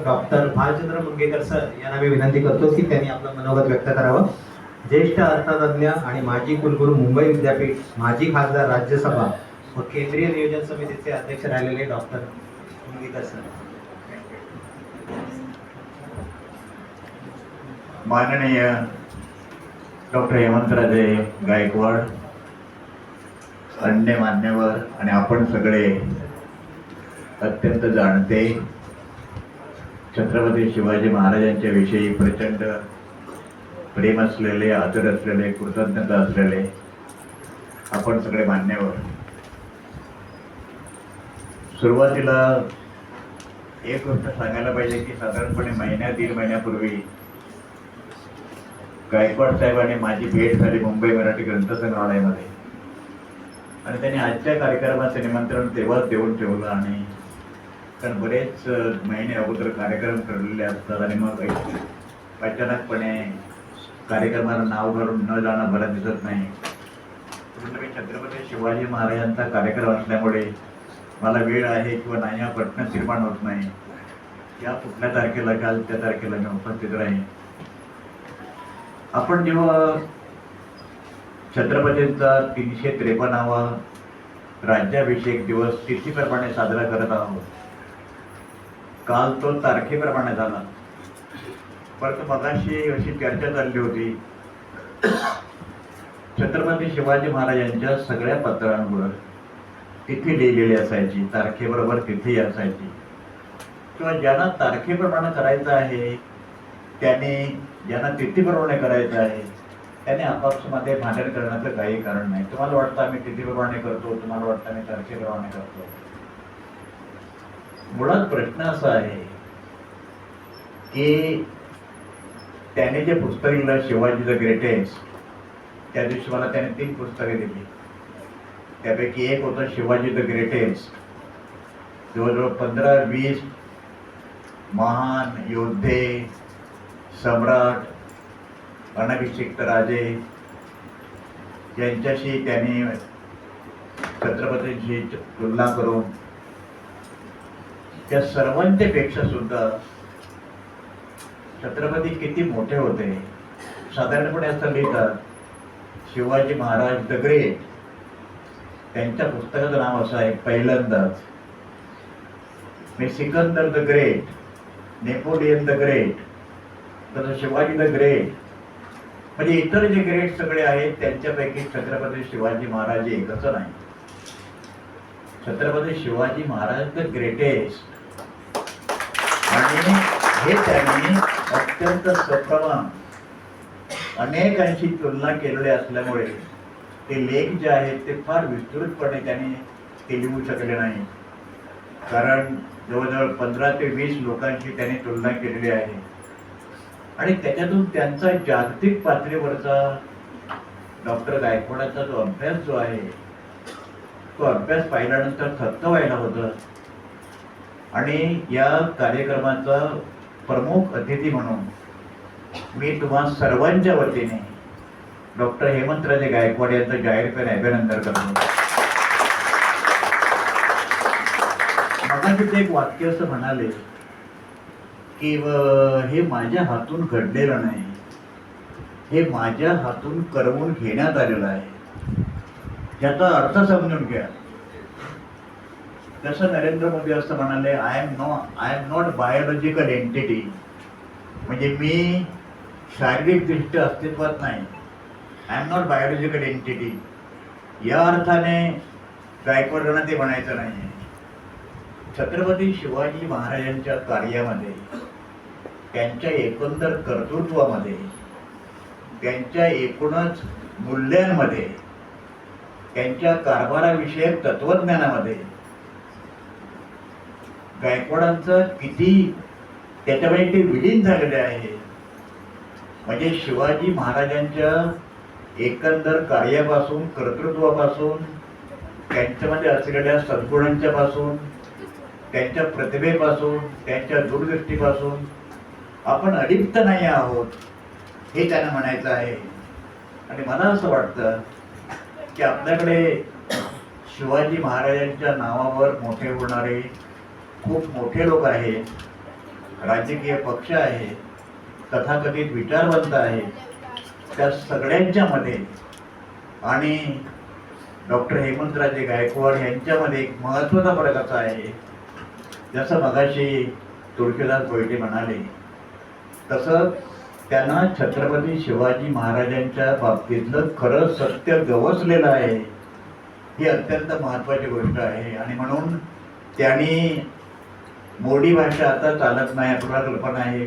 Doctor Bhalchandra Mungekar sir यांना मी विनंती करतो की त्यांनी आपलं मनोगत व्यक्त करावं. ज्येष्ठ अर्थतज्ञ आणि माजी कुलगुरू मुंबई विद्यापीठ, माजी खासदार राज्यसभा व केंद्रीय नियोजन समितीचे अध्यक्ष राहिलेले डॉक्टर मुंगेकर सर. माननीय डॉक्टर हेमंतराजे गायकवाड, अन्य मान्यवर आणि आपण सगळे अत्यंत जाणते छत्रपती शिवाजी महाराजांच्या विषयी प्रचंड प्रेम असलेले, आदर असलेले, कृतज्ञता असलेले आपण सगळे मान्यवर, सुरुवातीला एक गोष्ट सांगायला पाहिजे की साधारणपणे दीड महिन्यापूर्वी गायकवाड साहेबांनी माझी भेट झाली मुंबई मराठी ग्रंथसंग्रहालयामध्ये आणि त्यांनी आजच्या कार्यक्रमाचं निमंत्रण तेव्हाच देऊन ठेवलं. आणि कारण बरेच महिने अगोदर कार्यक्रम ठरलेले असतात आणि मग अचानकपणे कार्यक्रमाला नाव घालून न जाणं बरं दिसत नाही. तुम्ही छत्रपती शिवाजी महाराजांचा कार्यक्रम असल्यामुळे मला वेळ आहे किंवा नाही हा प्रश्न निर्माण होत नाही. या कुठल्या तारखेला घाल त्या तारखेला मी उपस्थित राहीन. आपण जेव्हा छत्रपतींचा 353वा राज्याभिषेक दिवस तिथीप्रमाणे साजरा करत आहोत, काल तो तारखेप्रमाणे झाला, परंतु मगाशी अशी चर्चा चालली होती छत्रपती शिवाजी महाराजांच्या सगळ्या पत्रांवर तिथी लिहिलेली असायची, तारखेबरोबर तिथी असायची, किंवा ज्यांना तारखेप्रमाणे करायचं आहे त्याने, ज्यांना तिथीप्रमाणे करायचं आहे त्याने आपापसामध्ये भांडण करण्याचं काही कारण नाही. तुम्हाला वाटतं आम्ही तिथीप्रमाणे करतो, तुम्हाला वाटतं आम्ही तारखेप्रमाणे करतो. मुळात प्रश्न असा आहे की त्याने जे पुस्तक लिहिलं शिवाजी द ग्रेटेस्ट, त्या दिवशी मला त्याने 3 पुस्तके दिली. त्यापैकी एक होतं शिवाजी द ग्रेटेस्ट. जवळजवळ 15-20 महान योद्धे, सम्राट, अनभिषिक्त राजे यांच्याशी त्यांनी छत्रपतींची तुलना करून त्या सर्वांच्या पेक्षा सुद्धा छत्रपती किती मोठे होते. साधारणपणे असं लिहितात शिवाजी महाराज द ग्रेट. त्यांच्या पुस्तकाचं नाव असं आहे पहिल्यांदाच, मी Sikandar the great, Napoleon the great, तसं शिवाजी द ग्रेट. म्हणजे इतर जे ग्रेट सगळे आहेत त्यांच्यापैकी छत्रपती शिवाजी महाराज एकच नाही. Chhatrapati Shivaji Maharaj the greatest. आणि हे त्यांनी अत्यंत सप्रमाण अनेकांशी तुलना केलेली असल्यामुळे ते लेख जे आहेत ते फार विस्तृतपणे त्यांनी ते लिहू शकले नाही. कारण जवळजवळ 15 ते 20 लोकांशी त्यांनी तुलना केलेली आहे आणि त्याच्यातून त्यांचा जागतिक पातळीवरचा डॉक्टर गायकवाडांचा जो अभ्यास जो आहे तो अभ्यास पाहिल्यानंतर थक्क व्हायला होतं. आणि या कार्यक्रमाचा प्रमुख अतिथी म्हणून मी तुम्हा सर्वांच्या वतीने डॉक्टर हेमंतराजे गायकवाड यांचं जाहीरपणे अभिनंदन करतो. मगाशी ते एक वाक्य असं म्हणाले की हे माझ्या हातून घडलेलं नाही, हे माझ्या हातून करवून घेण्यात आलेलं आहे. याचा अर्थ समजून घ्या. जसं नरेंद्र मोदी असं म्हणाले, I am not biological entity. म्हणजे मी शारीरिकदृष्ट्या अस्तित्वात नाही. I am not biological entity या अर्थाने गायकवाडांना ते म्हणायचं नाही. छत्रपती शिवाजी महाराजांच्या कार्यामध्ये, त्यांच्या एकंदर कर्तृत्वामध्ये, त्यांच्या एकूणच मूल्यांमध्ये, त्यांच्या कारभाराविषयक तत्वज्ञानामध्ये गायकवाडांचं किती त्याच्यामध्ये ते विलीन झालेले आहे. म्हणजे शिवाजी महाराजांच्या एकंदर कार्यापासून, कर्तृत्वापासून, त्यांच्यामध्ये असलेल्या सद्गुणांच्या पासून, त्यांच्या प्रतिभेपासून, त्यांच्या दूरदृष्टीपासून आपण अलिप्त नाही आहोत हे त्यांना म्हणायचं आहे. आणि मला असं वाटतं की आपल्याकडे शिवाजी महाराजांच्या नावावर मोठे होणारे खूप मोठे लोक आहेत राजकीय पक्ष आहे, तथाकथित विचारवंत आहे, त्या सगळ्यांच्या मध्ये आणि डॉक्टर हेमंतराजे गायकवाड यांच्यामध्ये एक महत्त्वाचा फरक असा आहे, जसं मगाशी तुळशीदास भोईटे म्हणाले तसं त्यांना छत्रपती शिवाजी महाराजांच्या बाबतीतलं खरं सत्य गवसलेलं आहे. ही अत्यंत महत्त्वाची गोष्ट आहे आणि म्हणून त्यांनी मोडी भाषा आता चालत नाही, आपल्याला कल्पना आहे.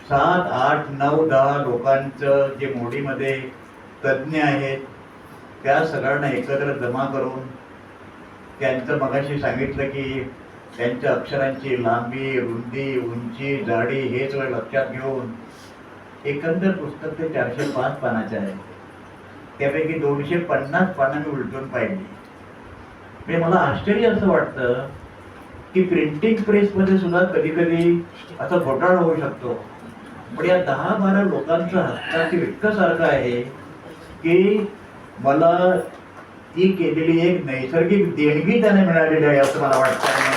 7, 8, 9, 10 लोकांचं जे मोडीमध्ये तज्ज्ञ आहेत त्या सगळ्यांना एकत्र जमा करून त्यांचं मगाशी सांगितलं की त्यांच्या अक्षरांची लांबी, रुंदी, उंची, जाडी हे सगळं लक्षात घेऊन एकंदर पुस्तक ते 405 पानाचे आहे. त्यापैकी 250 पानं मी उलटून पाहिली. म्हणजे मला आश्चर्य असं वाटतं की प्रिंटिंग प्रेसमध्ये सुद्धा कधी कधी असा घोटाळा होऊ शकतो, पण या 10-12 लोकांचं हस्ताक्षर इतकं सारखं आहे की मला ती केलेली एक नैसर्गिक देणगी त्याने मिळालेली आहे असं मला वाटतं.